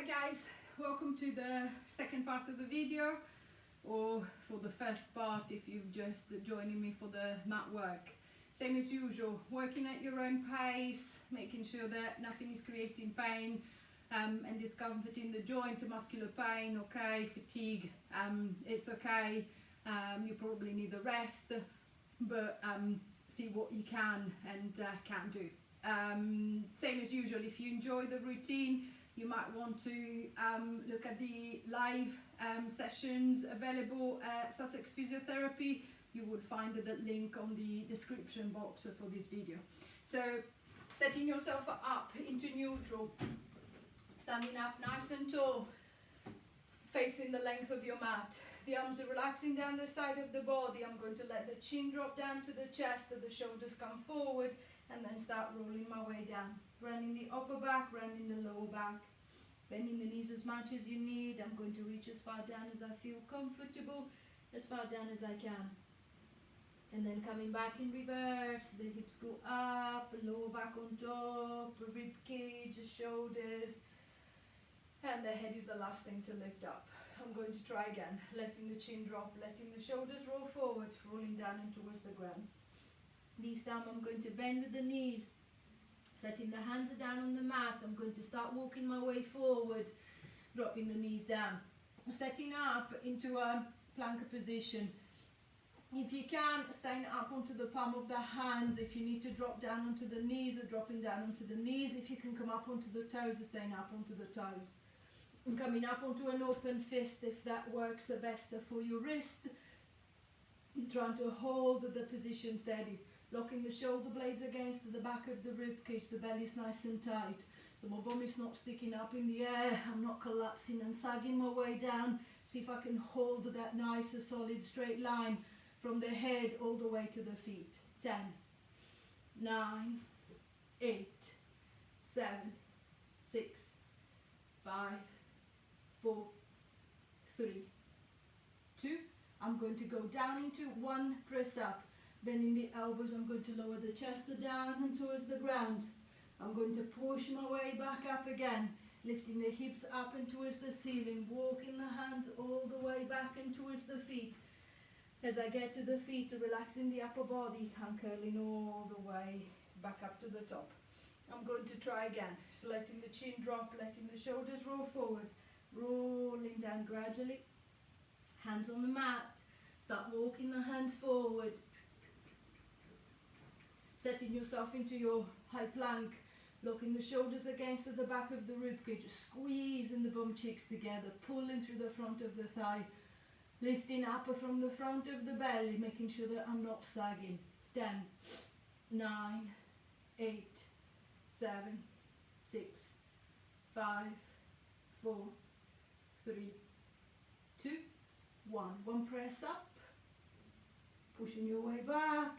guys, welcome to the second part of the video, or for the first part if you've just joining me for the mat work. Same as usual, working at your own pace, making sure that nothing is creating pain and discomfort in the joint, muscular pain, okay, fatigue, it's okay, you probably need a rest, but see what you can and can't do. Same as usual, if you enjoy the routine, you might want to look at the live sessions available at Sussex Physiotherapy. You would find the link on the description box for this video. So setting yourself up into neutral, standing up nice and tall, facing the length of your mat. The arms are relaxing down the side of the body. I'm going to let the chin drop down to the chest, the shoulders come forward, and then start rolling my way down. Running the upper back, running the lower back. Bending the knees as much as you need. I'm going to reach as far down as I feel comfortable, as far down as I can. And then coming back in reverse, the hips go up, lower back on top, rib cage, shoulders, and the head is the last thing to lift up. I'm going to try again, letting the chin drop, letting the shoulders roll forward, rolling down and towards the ground. This time I'm going to bend the knees, setting the hands down on the mat. I'm going to start walking my way forward, dropping the knees down, setting up into a plank position. If you can, staying up onto the palm of the hands. If you need to drop down onto the knees, dropping down onto the knees. If you can come up onto the toes, staying up onto the toes. And coming up onto an open fist if that works the best for your wrist. And trying to hold the position steady. Locking the shoulder blades against the back of the rib cage, the belly is nice and tight. So my bum is not sticking up in the air, I'm not collapsing and sagging my way down. See if I can hold that nice solid straight line from the head all the way to the feet. 10, 9, 8, 7, 6, 5, 4, 3, 2. I'm going to go down into one press up. Bending the elbows, I'm going to lower the chest down and towards the ground. I'm going to push my way back up again, lifting the hips up and towards the ceiling, walking the hands all the way back and towards the feet. As I get to the feet, relaxing the upper body, I'm curling all the way back up to the top. I'm going to try again, so letting the chin drop, letting the shoulders roll forward, rolling down gradually. Hands on the mat, start walking the hands forward. Setting yourself into your high plank, locking the shoulders against the back of the ribcage, squeezing the bum cheeks together, pulling through the front of the thigh, lifting up from the front of the belly, making sure that I'm not sagging. 10, 9, 8, 7, 6, 5, 4, 3, 2, 1. One press up, pushing your way back.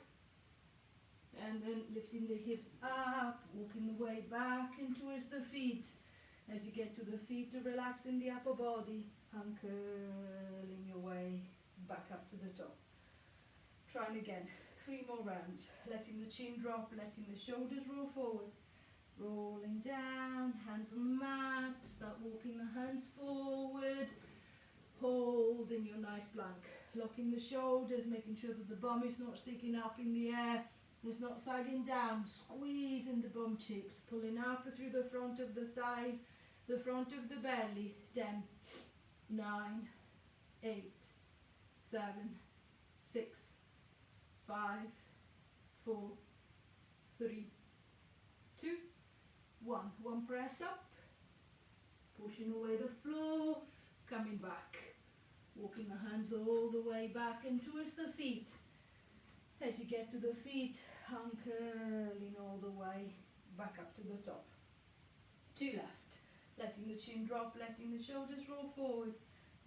And then lifting the hips up, walking the way back and towards the feet. As you get to the feet, relaxing the upper body and curling your way back up to the top. Trying again, 3 more rounds. Letting the chin drop, letting the shoulders roll forward. Rolling down, hands on the mat. Start walking the hands forward. Holding your nice plank. Locking the shoulders, making sure that the bum is not sticking up in the air. It's not sagging down, squeezing the bum cheeks, pulling up through the front of the thighs, the front of the belly. 10, 9, 8, 7, 6, 5, 4, 3, 2, 1. One press up, pushing away the floor, coming back, walking the hands all the way back and towards the feet. As you get to the feet, I'm curling all the way back up to the top. 2 left. Letting the chin drop, letting the shoulders roll forward.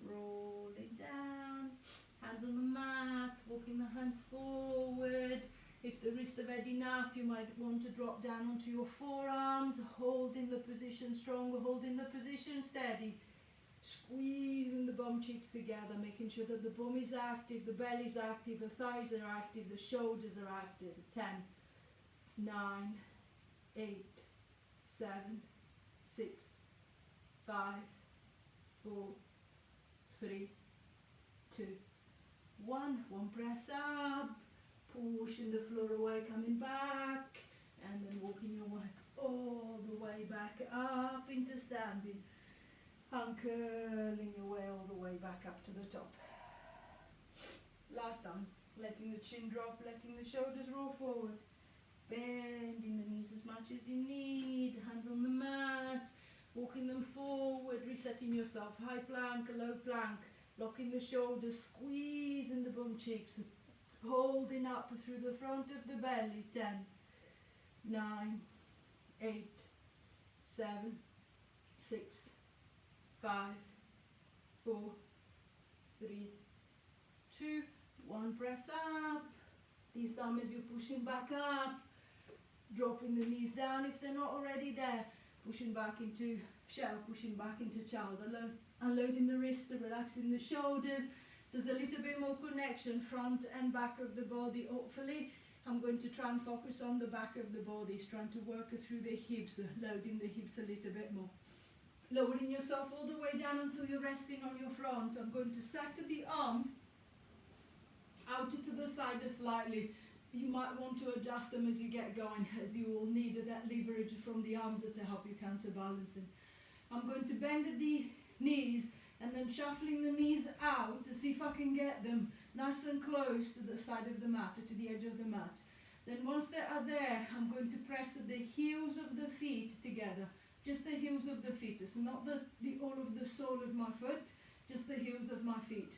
Rolling down. Hands on the mat, walking the hands forward. If the wrists have had enough, you might want to drop down onto your forearms, holding the position strong, holding the position steady. Squeezing the bum cheeks together, making sure that the bum is active, the belly is active, the thighs are active, the shoulders are active. 10, 9, 8, 7, 6, 5, 5, 4, 3, 2, 1. One press up, pushing the floor away, coming back, and then walking your way all the way back up into standing, and curling your way all the way back up to the top. Last time, letting the chin drop, letting the shoulders roll forward, bending the knees as much as you need, hands on the mat, walking them forward, resetting yourself, high plank, low plank, locking the shoulders, squeezing the bum cheeks, holding up through the front of the belly. 10, 9, 8, 7, 6, 5, 4, 3, 2, 1. Press up. This time as you're pushing back up, dropping the knees down if they're not already there, pushing back into shell, pushing back into child, unloading the wrists, relaxing the shoulders. So there's a little bit more connection, front and back of the body. Hopefully, I'm going to try and focus on the back of the body, trying to work through the hips, loading the hips a little bit more. Lowering yourself all the way down until you're resting on your front. I'm going to set the arms out to the side slightly. You might want to adjust them as you get going, as you will need that leverage from the arms to help you counterbalancing. I'm going to bend the knees and then shuffling the knees out to see if I can get them nice and close to the side of the mat, to the edge of the mat. Then once they are there, I'm going to press the heels of the feet together, just the heels of the feet, so not the all of the sole of my foot, just the heels of my feet.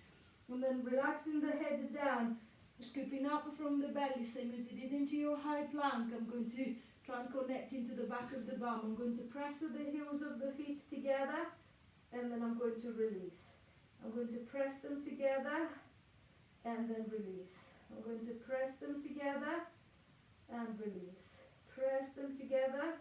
And then relaxing the head down, scooping up from the belly, same as you did into your high plank. I'm going to try and connect into the back of the bum. I'm going to press the heels of the feet together, and then I'm going to release. I'm going to press them together, and then release. I'm going to press them together, and release. Press them together,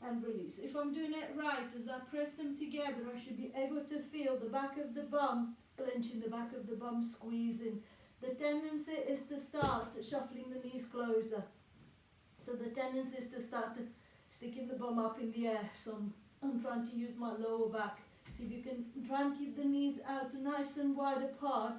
and release. If I'm doing it right, as I press them together, I should be able to feel the back of the bum, clenching the back of the bum, squeezing. The tendency is to start shuffling the knees closer. So the tendency is to start sticking the bum up in the air. So I'm trying to use my lower back. See if you can try and keep the knees out nice and wide apart.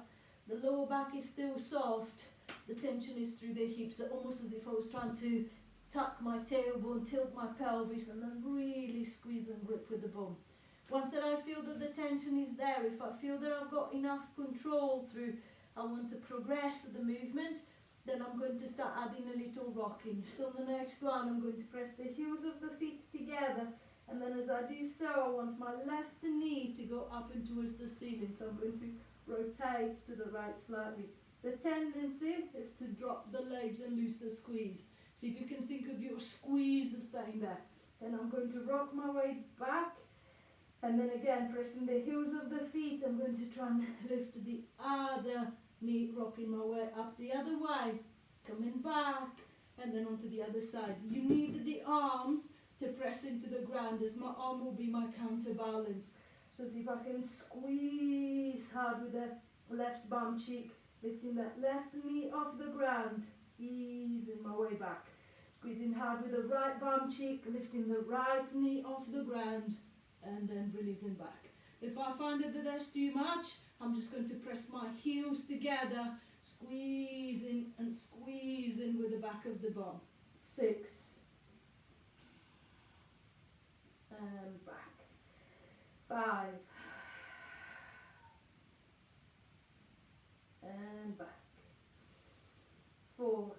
The lower back is still soft. The tension is through the hips, almost as if I was trying to tuck my tailbone, tilt my pelvis, and then really squeeze and grip with the bum. Once that I feel that the tension is there, if I feel that I've got enough control through, I want to progress the movement, then I'm going to start adding a little rocking. So on the next one, I'm going to press the heels of the feet together, and then as I do so, I want my left knee to go up and towards the ceiling. So I'm going to rotate to the right slightly. The tendency is to drop the legs and lose the squeeze. So if you can think of your squeeze staying there, then I'm going to rock my way back, and then again pressing the heels of the feet, I'm going to try and lift the other knee, rocking my way up the other way, coming back, and then onto the other side. You need the arms to press into the ground, as my arm will be my counterbalance. So see if I can squeeze hard with the left bum cheek, lifting that left knee off the ground, easing my way back. Squeezing hard with the right bum cheek, lifting the right knee off the ground, and then releasing back. If I find that that's too much, I'm just going to press my heels together, squeezing and squeezing with the back of the bum. 6. And back. 5. And back. 4.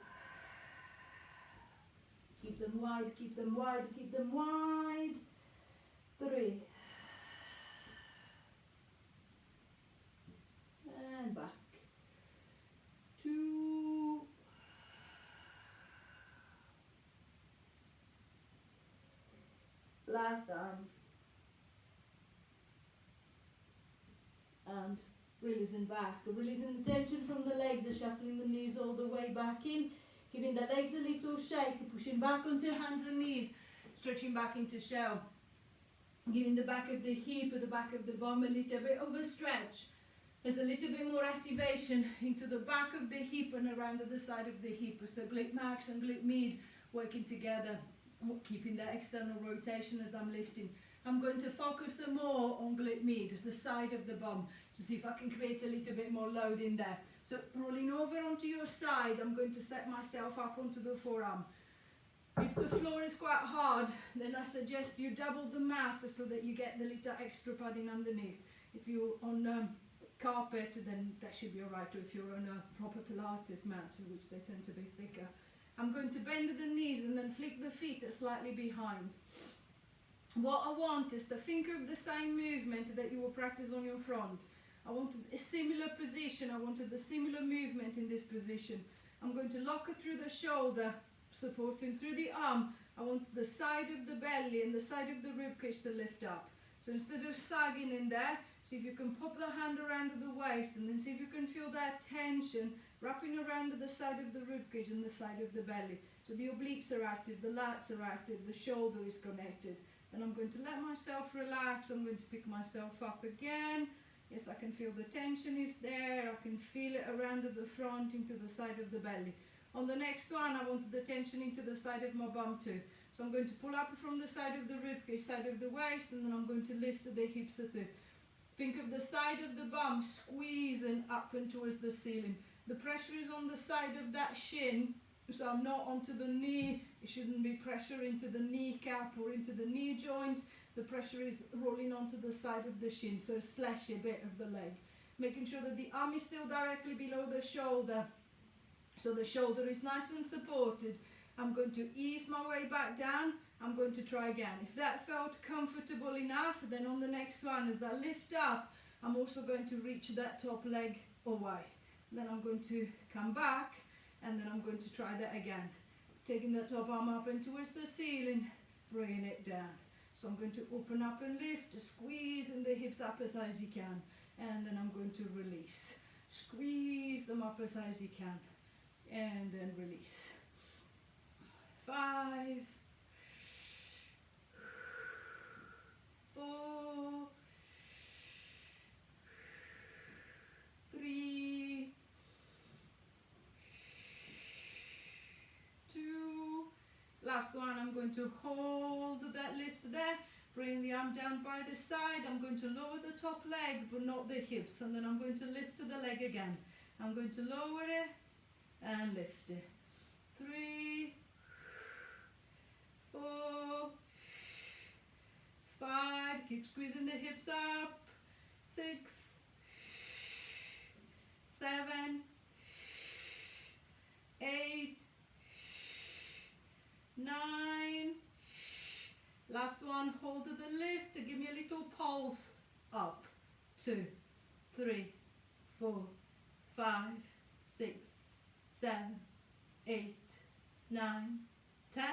Keep them wide, keep them wide, keep them wide. 3. And back. 2. Last arm. And releasing back. Releasing the tension from the legs, shuffling the knees all the way back in. Giving the legs a little shake, pushing back onto hands and knees, stretching back into shell. Giving the back of the hip or the back of the bum a little bit of a stretch. There's a little bit more activation into the back of the hip and around the side of the hip. So glute max and glute med working together, keeping that external rotation as I'm lifting. I'm going to focus some more on glute med, the side of the bum, to see if I can create a little bit more load in there. So rolling over onto your side, I'm going to set myself up onto the forearm. If the floor is quite hard, then I suggest you double the mat so that you get the little extra padding underneath. If you're on carpet, then that should be alright, or if you're on a proper Pilates mat, which they tend to be thicker. I'm going to bend the knees and then flick the feet slightly behind. What I want is to think of the same movement that you will practice on your front. I wanted a similar position, I wanted a similar movement in this position. I'm going to lock through the shoulder, supporting through the arm. I want the side of the belly and the side of the ribcage to lift up. So instead of sagging in there, see if you can pop the hand around the waist and then see if you can feel that tension wrapping around the side of the ribcage and the side of the belly. So the obliques are active, the lats are active, the shoulder is connected. And I'm going to let myself relax. I'm going to pick myself up again. Yes, I can feel the tension is there. I can feel it around the front into the side of the belly. On the next one, I want the tension into the side of my bum too. So I'm going to pull up from the side of the ribcage, side of the waist, and then I'm going to lift the hips too. Think of the side of the bum squeezing up and towards the ceiling. The pressure is on the side of that shin, so I'm not onto the knee. It shouldn't be pressure into the kneecap or into the knee joint. The pressure is rolling onto the side of the shin, so it's fleshy a bit of the leg. Making sure that the arm is still directly below the shoulder, so the shoulder is nice and supported. I'm going to ease my way back down. I'm going to try again. If that felt comfortable enough, then on the next one, as I lift up, I'm also going to reach that top leg away. Then I'm going to come back, and then I'm going to try that again. Taking that top arm up and towards the ceiling, bringing it down. So I'm going to open up and lift, squeezing the hips up as high as you can, and then I'm going to release. Squeeze them up as high as you can, and then release. 5, 4, 3, 2. Last one, I'm going to hold that lift there, bring the arm down by the side. I'm going to lower the top leg, but not the hips, and then I'm going to lift the leg again. I'm going to lower it and lift it. 3, 4, 5, keep squeezing the hips up. 6, 7, 8, 9. Last one, hold the lift. Give me a little pulse. Up. 2, 3, 4, 5, 6, 7, 8, 9, 10,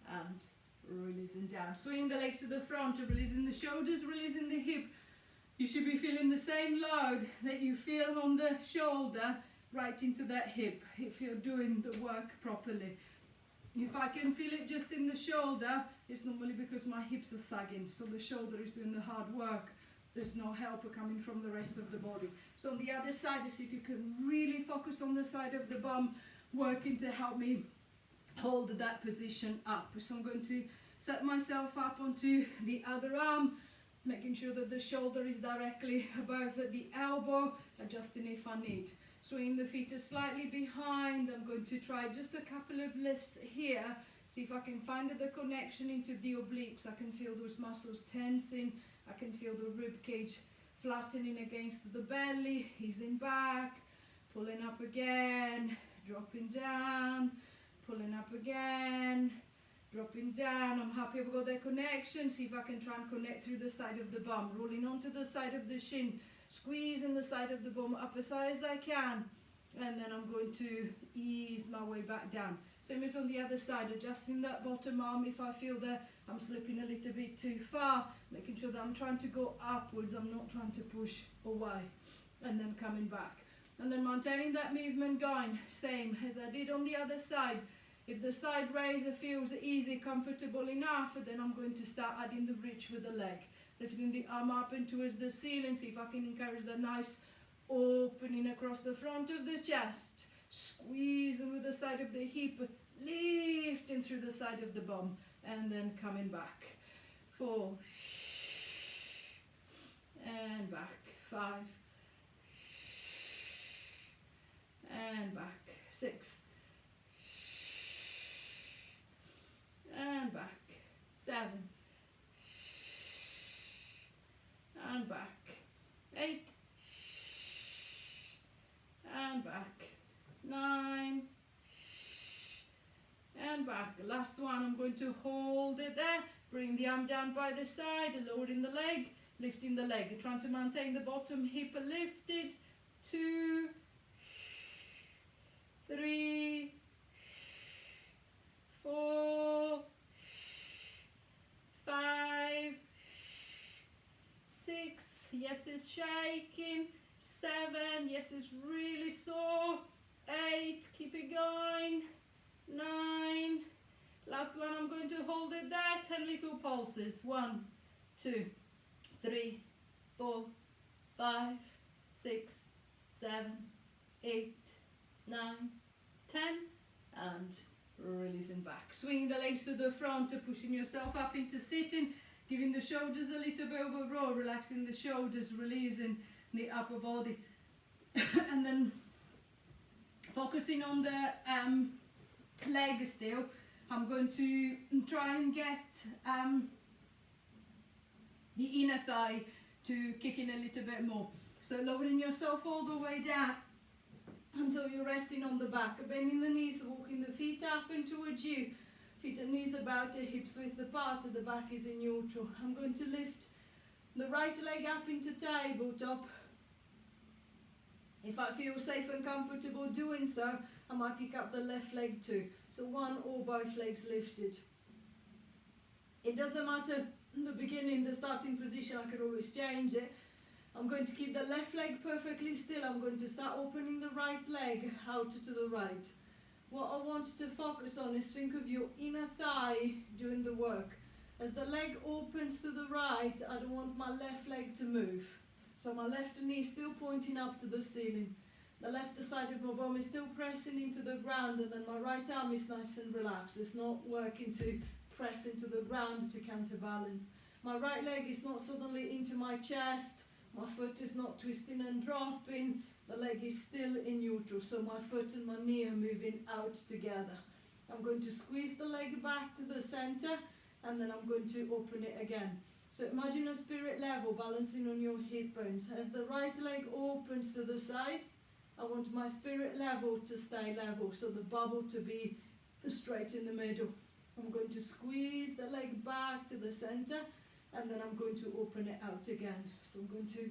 and releasing down. Swinging the legs to the front, releasing the shoulders, releasing the hip. You should be feeling the same load that you feel on the shoulder right into that hip if you're doing the work properly. If I can feel it just in the shoulder, it's normally because my hips are sagging, so the shoulder is doing the hard work. There's no help coming from the rest of the body. So on the other side, see if you can really focus on the side of the bum, working to help me hold that position up. So I'm going to set myself up onto the other arm, making sure that the shoulder is directly above the elbow, adjusting if I need. Swinging the feet slightly behind. I'm going to try just a couple of lifts here. See if I can find the connection into the obliques. I can feel those muscles tensing. I can feel the rib cage flattening against the belly, easing back, pulling up again, dropping down, pulling up again, dropping down. I'm happy I've got that connection. See if I can try and connect through the side of the bum, rolling onto the side of the shin, squeezing the side of the bum up as high as I can, and then I'm going to ease my way back down. Same as on the other side, adjusting that bottom arm if I feel that I'm slipping a little bit too far, making sure that I'm trying to go upwards, I'm not trying to push away, and then coming back. And then maintaining that movement going, same as I did on the other side. If the side raiser feels easy, comfortable enough, then I'm going to start adding the reach with the leg. Lifting the arm up and towards the ceiling, see if I can encourage that nice opening across the front of the chest. Squeezing with the side of the hip, lifting through the side of the bum, and then coming back. 4, and back, 5, and back, 6, and back, 7, and back, 8, and back, 9, and back. Last one, I'm going to hold it there, bring the arm down by the side, lowering the leg, lifting the leg, trying to maintain the bottom hip lifted, 2, 3, 4, 5, 6, yes it's shaking, 7, yes it's really sore, 8, keep it going, 9, last one, I'm going to hold it there, 10 little pulses, 1, 2, 3, 4, 5, 6, 7, 8, 9, 10, and releasing back. Swinging the legs to the front, pushing yourself up into sitting, giving the shoulders a little bit of a roll, relaxing the shoulders, releasing the upper body. And then focusing on the leg still, I'm going to try and get the inner thigh to kick in a little bit more. So lowering yourself all the way down until you're resting on the back, bending the knees, walking the feet up and towards you, feet and knees about your hips width apart, the back is in neutral. I'm going to lift the right leg up into tabletop. If I feel safe and comfortable doing so, I might pick up the left leg too. So one or both legs lifted. It doesn't matter in the beginning, the starting position, I could always change it. I'm going to keep the left leg perfectly still. I'm going to start opening the right leg out to the right. What I want to focus on is think of your inner thigh doing the work. As the leg opens to the right, I don't want my left leg to move. So my left knee is still pointing up to the ceiling. The left side of my bum is still pressing into the ground, and then my right arm is nice and relaxed. It's not working to press into the ground to counterbalance. My right leg is not suddenly into my chest. My foot is not twisting and dropping. The leg is still in neutral, so my foot and my knee are moving out together. I'm going to squeeze the leg back to the center, and then I'm going to open it again. So imagine a spirit level balancing on your hip bones. As the right leg opens to the side, I want my spirit level to stay level, so the bubble to be straight in the middle. I'm going to squeeze the leg back to the center, and then I'm going to open it out again. So I'm going to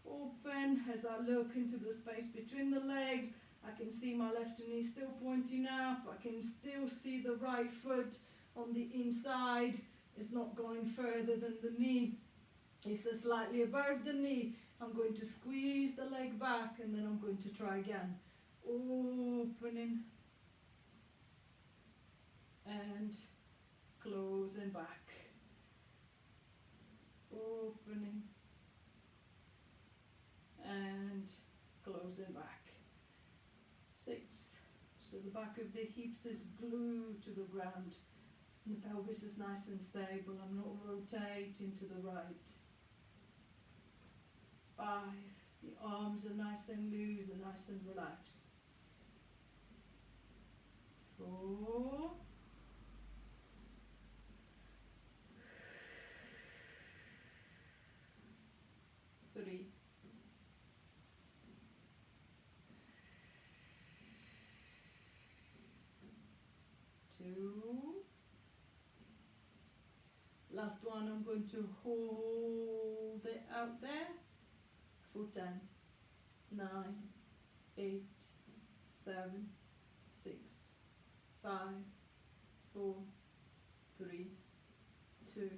open as I look into the space between the legs. I can see my left knee still pointing up. I can still see the right foot on the inside. It's not going further than the knee. It's slightly above the knee. I'm going to squeeze the leg back, and then I'm going to try again. Opening and closing back. Opening and closing back. 6. So the back of the hips is glued to the ground. The pelvis is nice and stable. I'm not rotating to the right. 5. The arms are nice and loose and nice and relaxed. 4. 3. 2. Last one, I'm going to hold it out there for 10, 9, 8, 7, 6, 5, 4, 3, 2,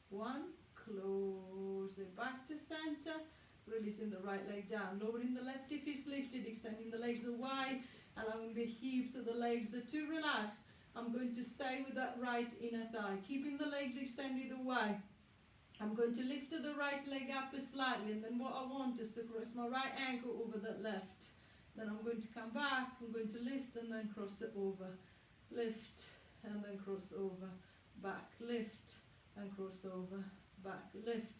1. Close it back to center, releasing the right leg down, lowering the left hip is lifted, extending the legs away, allowing the hips of the legs to relax. I'm going to stay with that right inner thigh, keeping the legs extended away. I'm going to lift the right leg up slightly, and then what I want is to cross my right ankle over that left. Then I'm going to come back, I'm going to lift and then cross it over. Lift and then cross over. Back, lift and cross over. Back, lift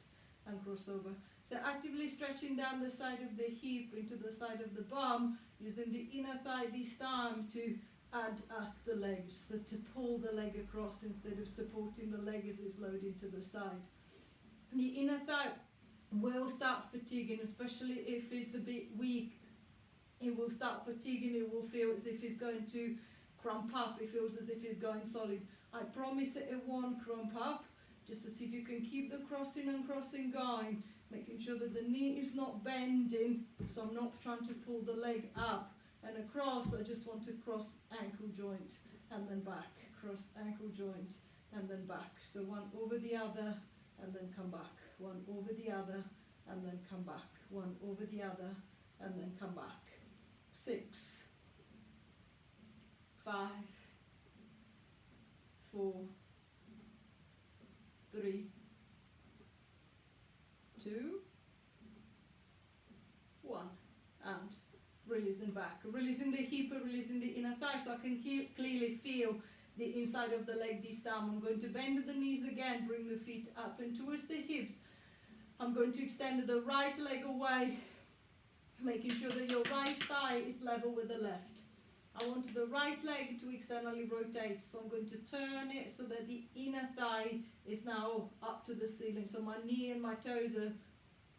and cross over. So actively stretching down the side of the hip into the side of the bum, using the inner thigh this time to add up the legs, so to pull the leg across instead of supporting the leg as it's loading to the side. The inner thigh will start fatiguing, especially if it's a bit weak. It will start fatiguing, it will feel as if it's going to crump up, it feels as if it's going solid. I promise it won't crump up, just to see if you can keep the crossing and crossing going, making sure that the knee is not bending, so I'm not trying to pull the leg up and across. I just want to cross ankle joint and then back, cross ankle joint and then back. So one over the other and then come back, one over the other and then come back, one over the other and then come back. 6, 5, 4, 3, 2, 1, and releasing back, releasing the hip, releasing the inner thigh, so I can clearly feel the inside of the leg this time. I'm going to bend the knees again, bring the feet up and towards the hips. I'm going to extend the right leg away, making sure that your right thigh is level with the left. I want the right leg to externally rotate, so I'm going to turn it so that the inner thigh is now up to the ceiling. So my knee and my toes are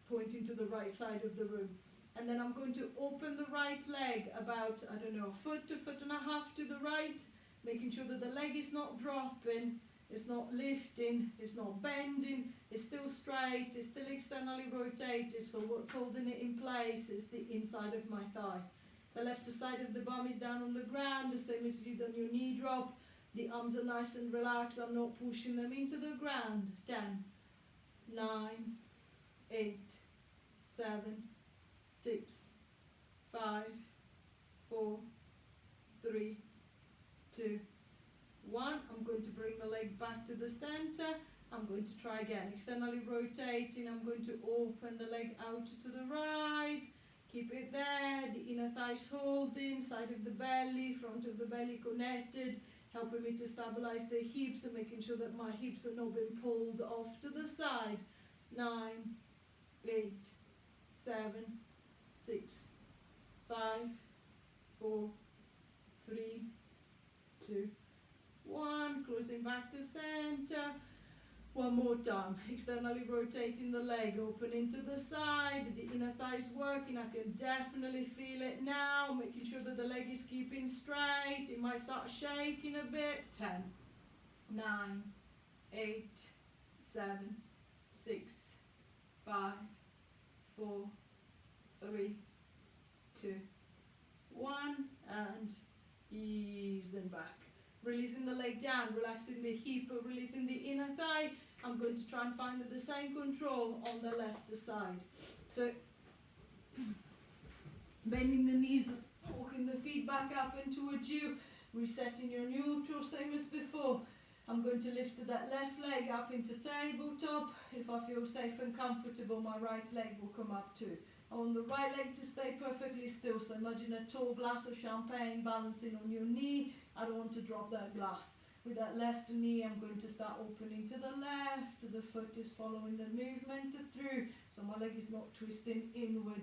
pointing to the right side of the room. And then I'm going to open the right leg about, I don't know, a foot to foot and a half to the right, making sure that the leg is not dropping, it's not lifting, it's not bending, it's still straight, it's still externally rotated. So what's holding it in place is the inside of my thigh. The left side of the bum is down on the ground, the same as you did on your knee drop. The arms are nice and relaxed. I'm not pushing them into the ground. 10, 9, 8, 7, 6, 5, 4, 3, 2, 1. I'm going to bring the leg back to the center. I'm going to try again. Externally rotating. I'm going to open the leg out to the right. Keep it there, the inner thighs holding, side of the belly, front of the belly connected, helping me to stabilize the hips and making sure that my hips are not being pulled off to the side. 9, 8, 7, 6, 5, 4, 3, 2, 1. Closing back to center. One more time, externally rotating the leg, opening to the side, the inner thigh is working, I can definitely feel it now, making sure that the leg is keeping straight. It might start shaking a bit. 10, 9, 8, 7, 6, 5, 4, 3, 2, 1, and easing back. Releasing the leg down, relaxing the hip, releasing the inner thigh. I'm going to try and find the same control on the left side. So, bending the knees, walking the feet back up and towards you, resetting your neutral, same as before. I'm going to lift that left leg up into tabletop. If I feel safe and comfortable, my right leg will come up too. I want the right leg to stay perfectly still, so imagine a tall glass of champagne balancing on your knee. I don't want to drop that glass. With that left knee, I'm going to start opening to the left. The foot is following the movement through, so my leg is not twisting inward.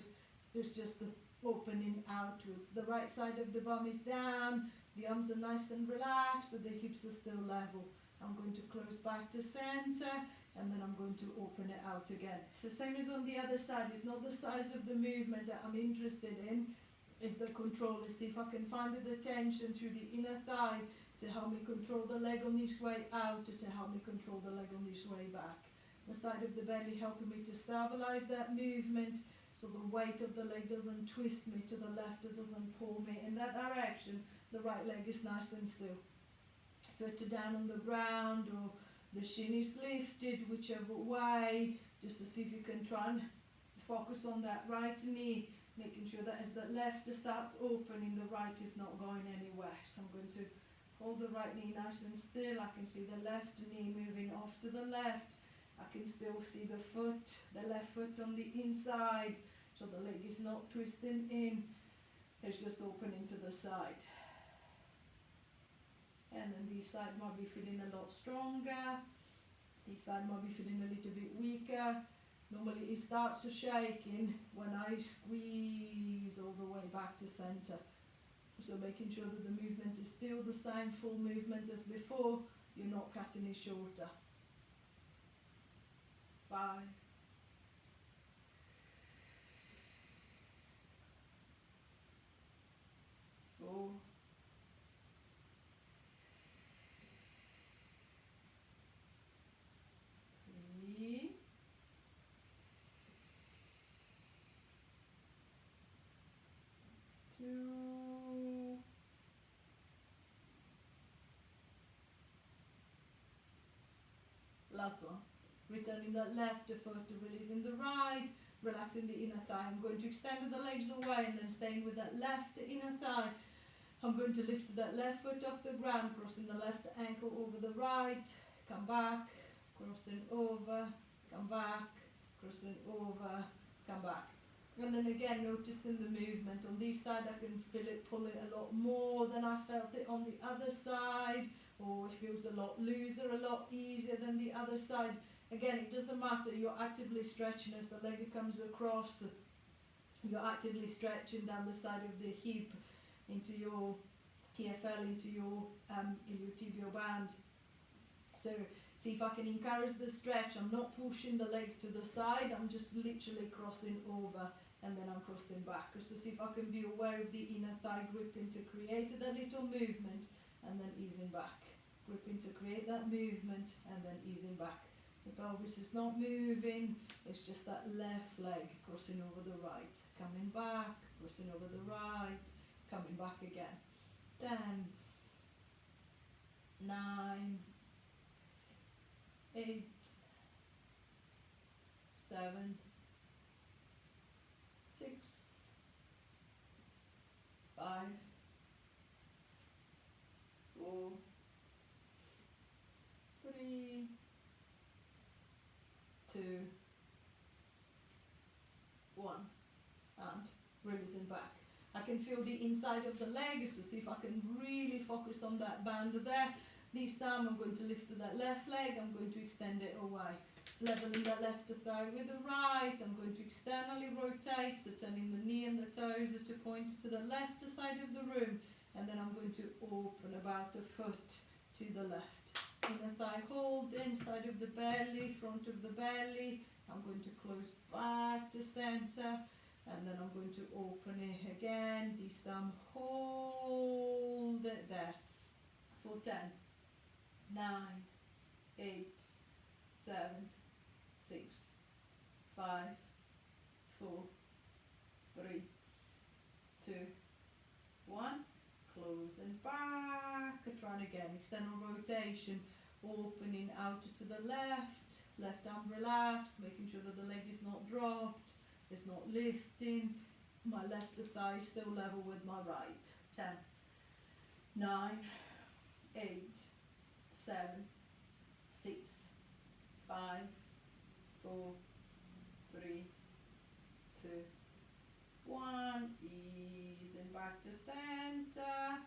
There's just the opening outwards. The right side of the bum is down. The arms are nice and relaxed, but the hips are still level. I'm going to close back to center, and then I'm going to open it out again. So same as on the other side. It's not the size of the movement that I'm interested in, it's the control. Let's see if I can find the tension through the inner thigh to help me control the leg on this way out, to help me control the leg on this way back. The side of the belly helping me to stabilize that movement, so the weight of the leg doesn't twist me to the left, it doesn't pull me in that direction. The right leg is nice and still. Foot down on the ground, or the shin is lifted, whichever way, just to see if you can try and focus on that right knee, making sure that as the left starts opening, the right is not going anywhere. So I'm going to hold the right knee nice and still. I can see the left knee moving off to the left. I can still see the foot, the left foot on the inside, so the leg is not twisting in, it's just opening to the side. And then this side might be feeling a lot stronger, this side might be feeling a little bit weaker. Normally it starts shaking when I squeeze all the way back to center. So making sure that the movement is still the same full movement as before, you're not cutting it shorter. 5, 4, 3, 2, last one. Returning that left foot, releasing the right, relaxing the inner thigh. I'm going to extend the legs away and then staying with that left inner thigh. I'm going to lift that left foot off the ground, crossing the left ankle over the right, come back, crossing over, come back, crossing over, come back. And then again, noticing the movement. On this side, I can feel it pull it a lot more than I felt it on the other side, or it feels a lot looser, a lot easier than the other side. Again, it doesn't matter, you're actively stretching as the leg comes across. You're actively stretching down the side of the hip into your TFL, into your iliotibial band. So see if I can encourage the stretch. I'm not pushing the leg to the side, I'm just literally crossing over and then I'm crossing back. So see if I can be aware of the inner thigh gripping to create that little movement and then easing back. Gripping to create that movement and then easing back. The pelvis is not moving, it's just that left leg crossing over the right, coming back, crossing over the right, coming back again. 10, 9, 8, 7, 6, 5, 4, 3, 2, 1, and releasing back. I can feel the inside of the leg, so see if I can really focus on that band there. This time I'm going to lift that left leg, I'm going to extend it away. Leveling that left thigh with the right, I'm going to externally rotate, so turning the knee and the toes to point to the left side of the room, and then I'm going to open about a foot to the left. Inner thigh hold, inside of the belly, front of the belly. I'm going to close back to center, and then I'm going to open it again. This time hold it there for 10, 9, 8, 7, 6, 5, 4, 3, 2, 1. Closing back, trying again, external rotation, opening out to the left arm relaxed, making sure that the leg is not dropped, it's not lifting, my left thigh is still level with my right. 10, 9, 8, 7, 6, 5, 4, 3, 2, 1, easing back to center.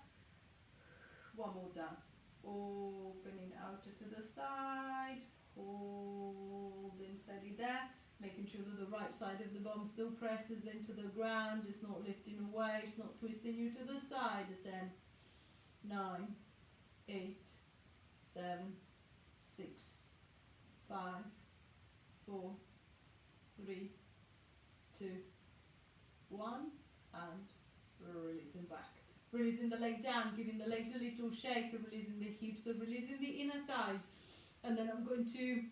One more down, opening out to the side, holding steady there, making sure that the right side of the bum still presses into the ground, it's not lifting away, it's not twisting you to the side. 10, 9, 8, 7, 6, 5, 4, 3, 2, 1, and releasing back. Releasing the leg down, giving the legs a little shake, releasing the hips, so releasing the inner thighs. And then I'm going to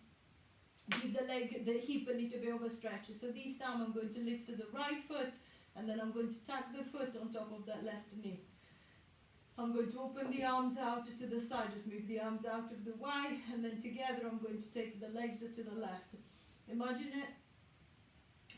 give the hip a little bit of a stretch. So this time I'm going to lift the right foot, and then I'm going to tuck the foot on top of that left knee. I'm going to open the arms out to the side, just move the arms out of the way, and then together I'm going to take the legs to the left. Imagine it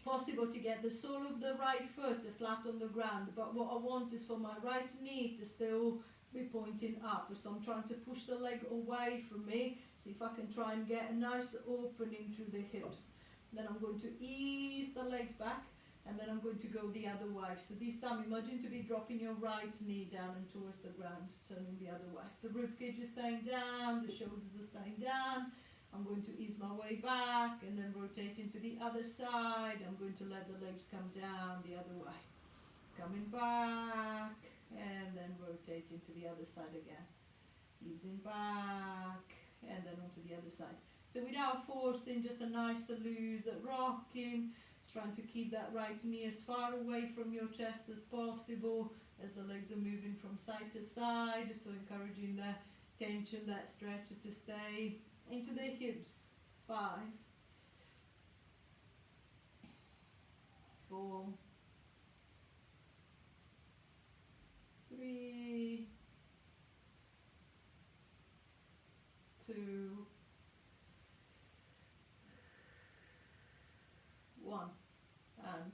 possible to get the sole of the right foot flat on the ground, but what I want is for my right knee to still be pointing up. So I'm trying to push the leg away from me, see if I can try and get a nice opening through the hips. Then I'm going to ease the legs back, and then I'm going to go the other way. So this time imagine to be dropping your right knee down and towards the ground, turning the other way. The rib cage is staying down, the shoulders are staying down, I'm going to ease my way back and then rotate into the other side. I'm going to let the legs come down the other way. Coming back and then rotate into the other side again. Easing back and then onto the other side. So without forcing, just a nice loose rocking. Just trying to keep that right knee as far away from your chest as possible as the legs are moving from side to side. So encouraging the tension, that stretch to stay into the hips. 5, 4, 3, 2, 1, and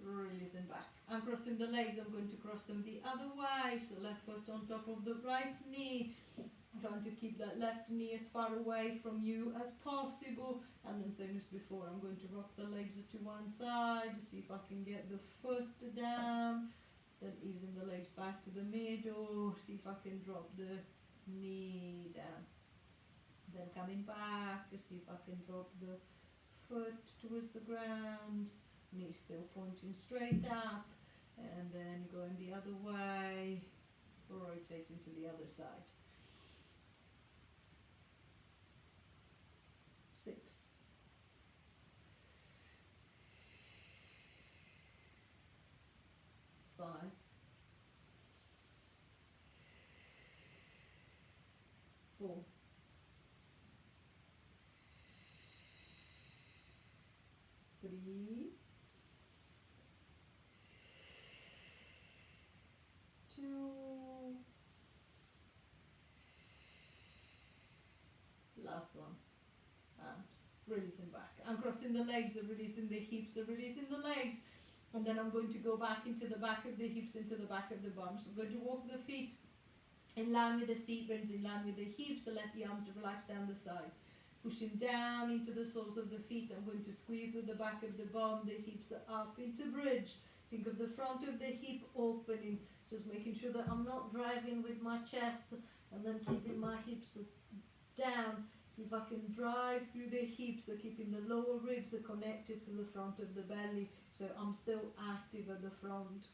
releasing back. I'm crossing the legs. I'm going to cross them the other way. So left foot on top of the right knee. I'm trying to keep that left knee as far away from you as possible. And then same as before, I'm going to rock the legs to one side. See if I can get the foot down. Then easing the legs back to the middle. See if I can drop the knee down. Then coming back. See if I can drop the foot towards the ground. Knee still pointing straight up. And then going the other way. Rotating to the other side. 6, 5, 4, 3, 2, last one, and releasing back. I'm crossing the legs, releasing the hips, releasing the legs, and then I'm going to go back into the back of the hips, into the back of the bum. So I'm going to walk the feet in line with the seat bones, in line with the hips, so let the arms relax down the side. Pushing down into the soles of the feet, I'm going to squeeze with the back of the bum, the hips are up into bridge. Think of the front of the hip opening, just making sure that I'm not driving with my chest and then keeping my hips down. See if I can drive through the hips, so keeping the lower ribs connected to the front of the belly, so I'm still active at the front.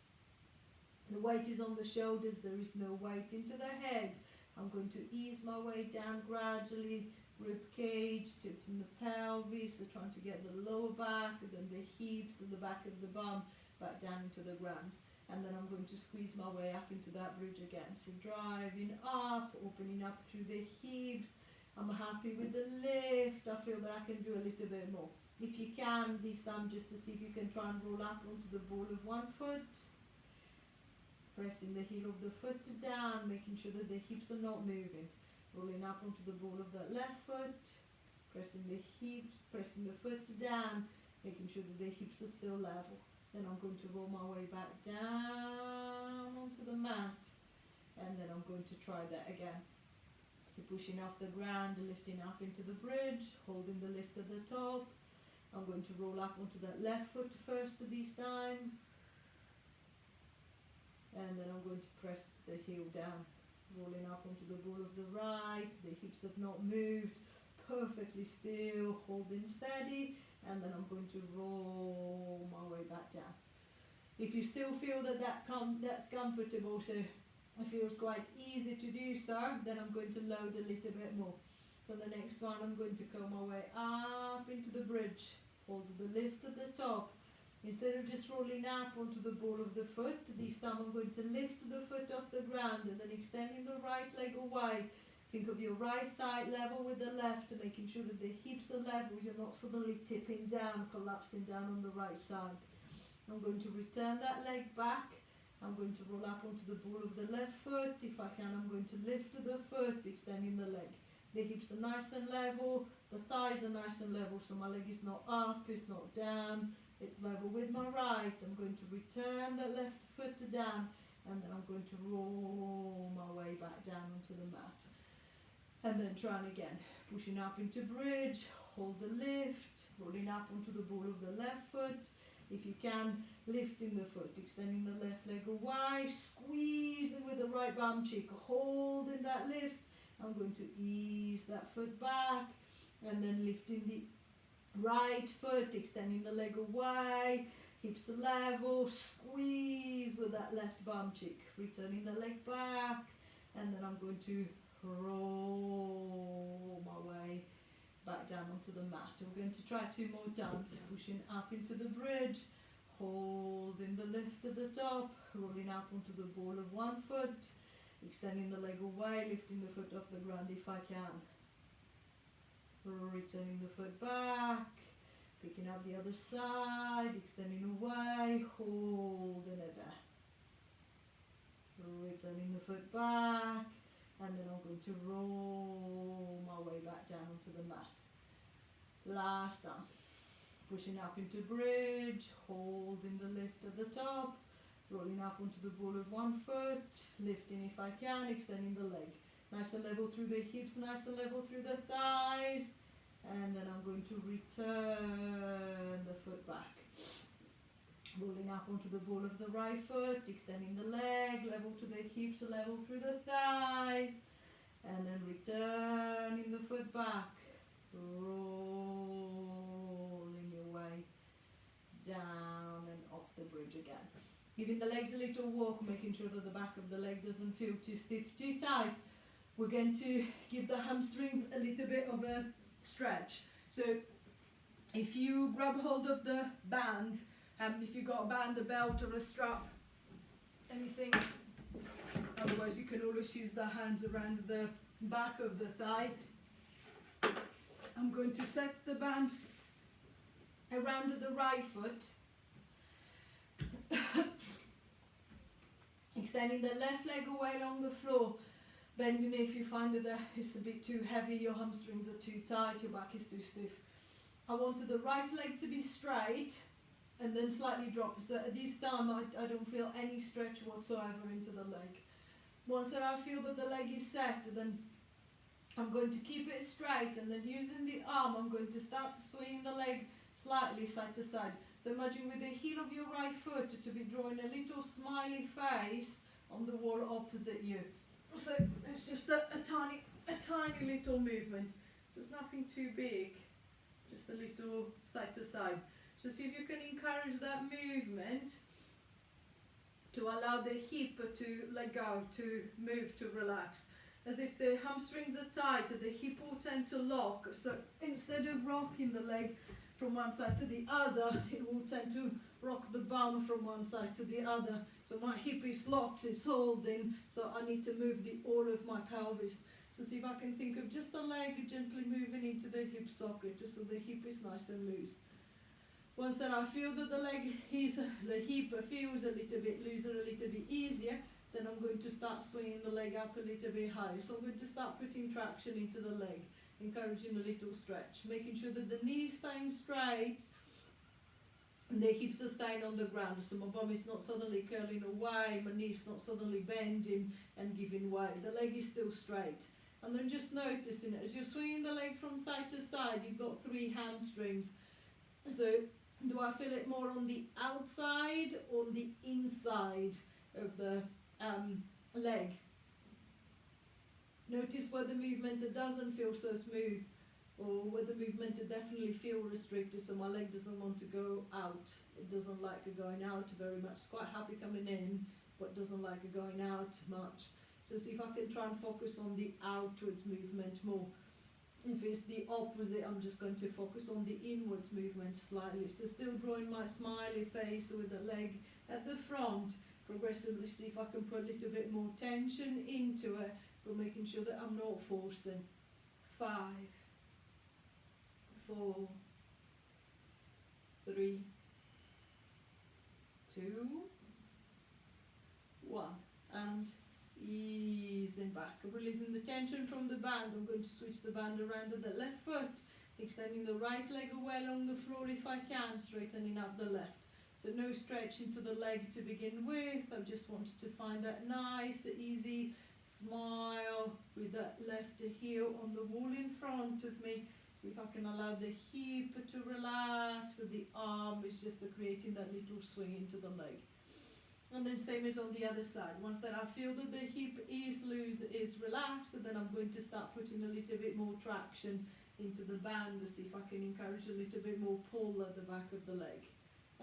The weight is on the shoulders, there is no weight into the head. I'm going to ease my way down gradually, rib cage, tilting the pelvis, so trying to get the lower back, and then the hips and the back of the bum back down into the ground. And then I'm going to squeeze my way up into that bridge again. So driving up, opening up through the hips. I'm happy with the lift. I feel that I can do a little bit more. If you can, this time just to see if you can try and roll up onto the ball of one foot. Pressing the heel of the foot down, making sure that the hips are not moving. Rolling up onto the ball of the left foot. Pressing the hips, pressing the foot down, making sure that the hips are still level. Then I'm going to roll my way back down onto the mat. And then I'm going to try that again. So pushing off the ground, lifting up into the bridge, holding the lift at the top. I'm going to roll up onto that left foot first this time. And then I'm going to press the heel down, rolling up onto the ball of the right. The hips have not moved, perfectly still, holding steady. And then I'm going to roll my way back down. If you still feel that that's comfortable, so it feels quite easy to do so, then I'm going to load a little bit more. So the next one, I'm going to go my way up into the bridge, hold the lift at the top. Instead of just rolling up onto the ball of the foot, this time I'm going to lift the foot off the ground and then extending the right leg away. Think of your right thigh level with the left, making sure that the hips are level, you're not suddenly tipping down, collapsing down on the right side. I'm going to return that leg back. I'm going to roll up onto the ball of the left foot. If I can, I'm going to lift the foot, extending the leg. The hips are nice and level, the thighs are nice and level, so my leg is not up, it's not down, it's level with my right. I'm going to return that left foot down, and then I'm going to roll my way back down onto the mat. And then trying again, pushing up into bridge, hold the lift, rolling up onto the ball of the left foot. If you can, lifting the foot, extending the left leg away, squeezing with the right bum cheek, holding that lift. I'm going to ease that foot back, And then lifting the right foot, extending the leg away, hips level, squeeze with that left bum cheek, returning the leg back, and then I'm going to roll my way back down onto the mat. We're going to try 2 more times, pushing up into the bridge, holding the lift at the top, rolling up onto the ball of one foot, extending the leg away, lifting the foot off the ground if I can. Returning the foot back, picking up the other side, extending away, holding it there. Returning the foot back, and then I'm going to roll my way back down onto the mat. Last time, pushing up into bridge, holding the lift at the top, rolling up onto the ball of one foot, lifting if I can, extending the leg. Nice and level through the hips, nice and level through the thighs. And then I'm going to return the foot back. Rolling up onto the ball of the right foot, extending the leg, level to the hips, level through the thighs. And then returning the foot back. Rolling your way down and off the bridge again. Giving the legs a little walk, making sure that the back of the leg doesn't feel too stiff, too tight. We're going to give the hamstrings a little bit of a stretch. So if you grab hold of the band, if you've got a band, a belt or a strap, anything, otherwise you can always use the hands around the back of the thigh. I'm going to set the band around the right foot, extending the left leg away along the floor, bending if you find that it's a bit too heavy, your hamstrings are too tight, your back is too stiff. I wanted the right leg to be straight and then slightly drop. So at this time I don't feel any stretch whatsoever into the leg. Once that I feel that the leg is set, then I'm going to keep it straight, and then using the arm I'm going to start to swing the leg slightly side to side. So imagine with the heel of your right foot to be drawing a little smiley face on the wall opposite you. So it's just a tiny little movement. So it's nothing too big, just a little side to side. So see if you can encourage that movement to allow the hip to let go, to move, to relax. As if the hamstrings are tight, the hip will tend to lock. So instead of rocking the leg from one side to the other, it will tend to rock the bum from one side to the other. So my hip is locked, it's holding, so I need to move all of my pelvis. So see if I can think of just a leg gently moving into the hip socket, just so the hip is nice and loose. Once that I feel that the hip feels a little bit looser, a little bit easier, then I'm going to start swinging the leg up a little bit higher. So I'm going to start putting traction into the leg, encouraging a little stretch, making sure that the knees staying straight and the hips are staying on the ground. So my bum is not suddenly curling away, my knees not suddenly bending and giving way. The leg is still straight. And then just noticing it, as you're swinging the leg from side to side, you've got 3 hamstrings. So do I feel it more on the outside or on the inside of the leg? Notice where the movement doesn't feel so smooth, or where the movement definitely feel restricted, so my leg doesn't want to go out. It doesn't like it going out very much. It's quite happy coming in, but doesn't like it going out much. So see if I can try and focus on the outwards movement more. If it's the opposite, I'm just going to focus on the inwards movement slightly. So still drawing my smiley face with the leg at the front, progressively see if I can put a little bit more tension into it, but making sure that I'm not forcing. 5, 4, 3, 2, 1, and easing back, releasing the tension from the band. I'm going to switch the band around to the left foot, extending the right leg away along the floor if I can, straightening up the left. So no stretch into the leg to begin with. I just wanted to find that nice, easy smile with that left heel on the wall in front of me. See if I can allow the hip to relax, so the arm is just creating that little swing into the leg. And then same as on the other side. Once that I feel that the hip is loose, is relaxed, then I'm going to start putting a little bit more traction into the band to see if I can encourage a little bit more pull at the back of the leg.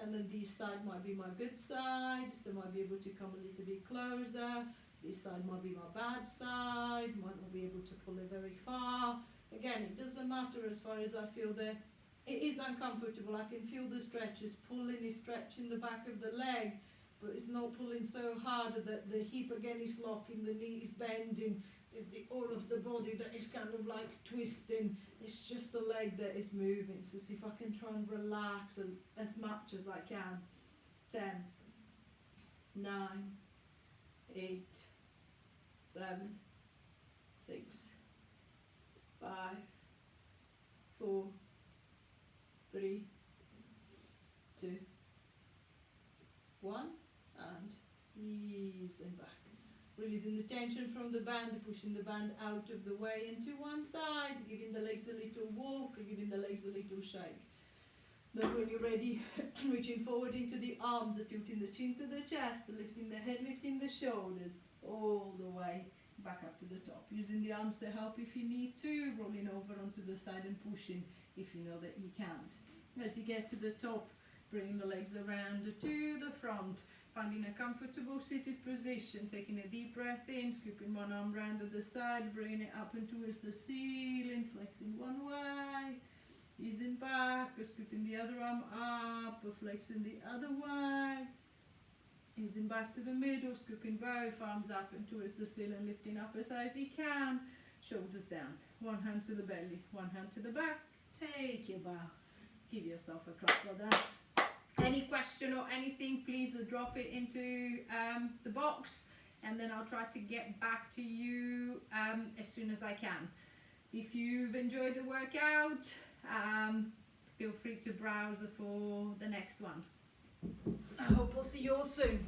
And then this side might be my good side, so I might be able to come a little bit closer. This side might be my bad side, might not be able to pull it very far. Again, it doesn't matter as far as I feel that it is uncomfortable. I can feel the stretches, pulling is stretching the back of the leg, but it's not pulling so hard that the hip again is locking, the knee is bending. It's the all of the body that is kind of like twisting. It's just the leg that is moving. So see if I can try and relax as much as I can. 10, 9, 8, 7, 6, 5, 4, 3, 2, 1, and easing back. Releasing the tension from the band, pushing the band out of the way and to one side, giving the legs a little walk, giving the legs a little shake. Then when you're ready, reaching forward into the arms, tilting the chin to the chest, lifting the head, lifting the shoulders, all the way back up to the top. Using the arms to help if you need to, rolling over onto the side and pushing if you know that you can't. As you get to the top, bringing the legs around to the front, finding a comfortable seated position, taking a deep breath in, scooping one arm round to the side, bringing it up and towards the ceiling, flexing one way, easing back, or scooping the other arm up, or flexing the other way, easing back to the middle, scooping both arms up and towards the ceiling, lifting up as high as you can, shoulders down, one hand to the belly, one hand to the back, take your bow, give yourself a clap for that. Any question or anything, please drop it into the box, and then I'll try to get back to you as soon as I can. If you've enjoyed the workout, feel free to browse for the next one. I hope I'll see you all soon.